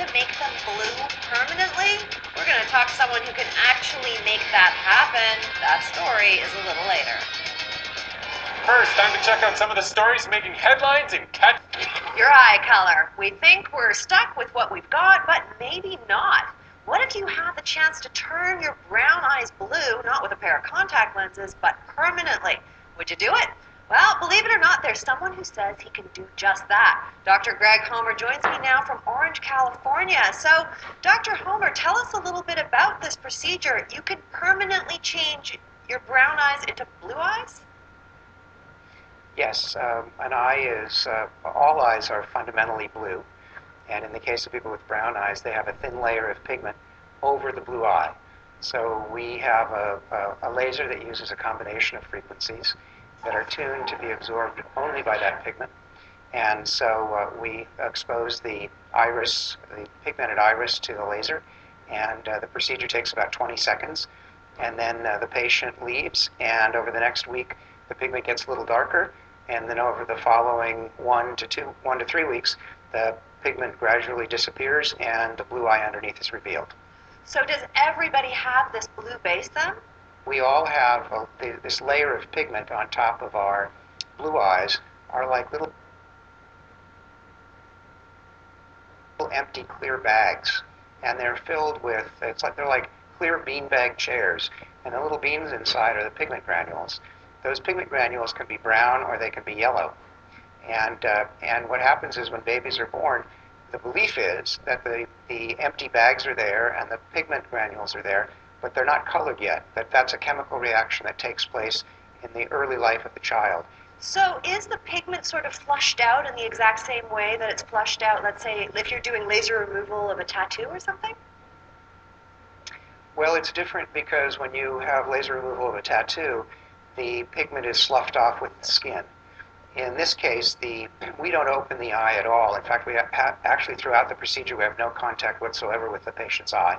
to make them blue permanently? We're going to talk to someone who can actually make that happen. That story is a little later. First, time to check out some of the stories making headlines in cat. Your eye color. We think we're stuck with what we've got, but maybe not. What if you had the chance to turn your brown eyes blue, not with a pair of contact lenses, but permanently? Would you do it? Well, believe it or not, there's someone who says he can do just that. Dr. Gregg Homer joins me now from Orange, California. So, Dr. Homer, tell us a little bit about this procedure. You can permanently change your brown eyes into blue eyes? Yes, an eye is, all eyes are fundamentally blue. And in the case of people with brown eyes, they have a thin layer of pigment over the blue eye. So we have a laser that uses a combination of frequencies that are tuned to be absorbed only by that pigment. And so we expose the iris, the pigmented iris, to the laser, and the procedure takes about 20 seconds. And then the patient leaves, and over the next week, the pigment gets a little darker, and then over the following 1 to 3 weeks, the pigment gradually disappears, and the blue eye underneath is revealed. So does everybody have this blue base then? We all have this layer of pigment on top of our blue eyes are like little empty clear bags, and they're filled with, they're like clear beanbag chairs, and the little beans inside are the pigment granules. Those pigment granules can be brown or they can be yellow. And what happens is when babies are born, the belief is that the empty bags are there and the pigment granules are there, but they're not colored yet. That's a chemical reaction that takes place in the early life of the child. So is the pigment sort of flushed out in the exact same way that it's flushed out, let's say, if you're doing laser removal of a tattoo or something? Well, it's different because when you have laser removal of a tattoo, the pigment is sloughed off with the skin. In this case, we don't open the eye at all. In fact, we actually, throughout the procedure, we have no contact whatsoever with the patient's eye.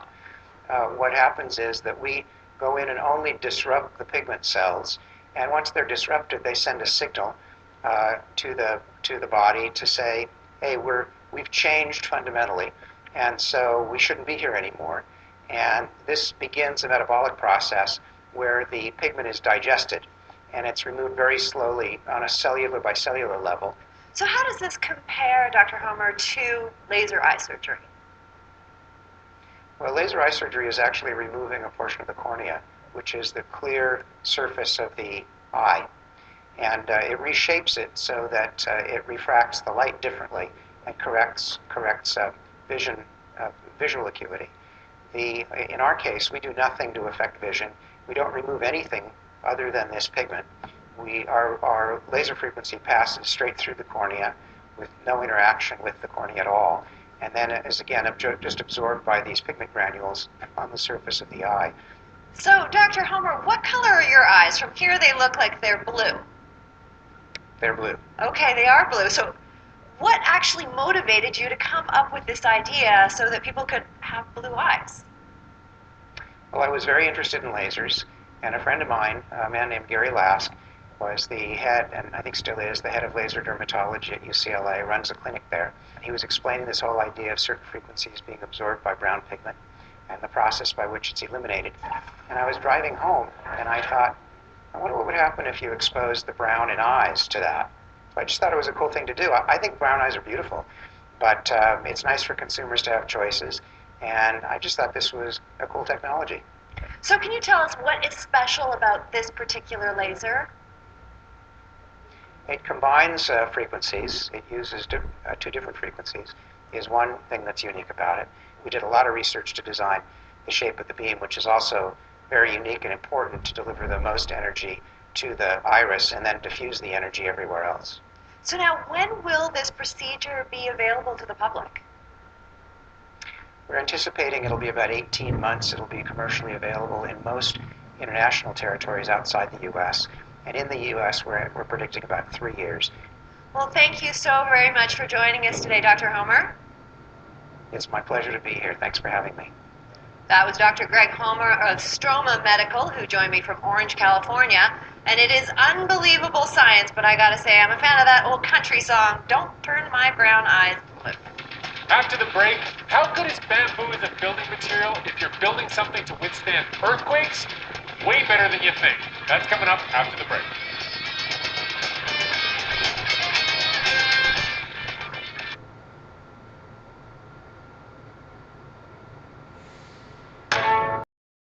What happens is that we go in and only disrupt the pigment cells, and once they're disrupted, they send a signal to the body to say, hey, we've changed fundamentally, and so we shouldn't be here anymore. And this begins a metabolic process where the pigment is digested, and it's removed very slowly on a cellular by cellular level. So how does this compare, Dr. Homer, to laser eye surgery? Well, laser eye surgery is actually removing a portion of the cornea, which is the clear surface of the eye. And it reshapes it so that it refracts the light differently and corrects visual acuity. In our case, we do nothing to affect vision. We don't remove anything other than this pigment. Our laser frequency passes straight through the cornea with no interaction with the cornea at all, and then it is again just absorbed by these pigment granules on the surface of the eye. So, Dr. Homer, what color are your eyes? From here they look like they're blue. They're blue. Okay, they are blue. So what actually motivated you to come up with this idea so that people could have blue eyes? Well, I was very interested in lasers, and a friend of mine, a man named Gary Lask, was the head, and I think still is, the head of laser dermatology at UCLA, runs a clinic there. He was explaining this whole idea of certain frequencies being absorbed by brown pigment and the process by which it's eliminated. And I was driving home, and I thought, I wonder what would happen if you exposed the brown in eyes to that. So I just thought it was a cool thing to do. I think brown eyes are beautiful, but it's nice for consumers to have choices, and I just thought this was a cool technology. So can you tell us what is special about this particular laser? It combines frequencies. It uses two different frequencies is one thing that's unique about it. We did a lot of research to design the shape of the beam, which is also very unique and important to deliver the most energy to the iris and then diffuse the energy everywhere else. So now, when will this procedure be available to the public? We're anticipating it'll be about 18 months. It'll be commercially available in most international territories outside the U.S. And in the U.S., we're predicting about 3 years. Well, thank you so very much for joining us today, Dr. Homer. It's my pleasure to be here. Thanks for having me. That was Dr. Gregg Homer of Stroma Medical, who joined me from Orange, California. And it is unbelievable science, but I gotta say, I'm a fan of that old country song, Don't Turn My Brown Eyes Blue. after the break, how good is bamboo as a building material if you're building something to withstand earthquakes? Way better than you think. That's coming up after the break.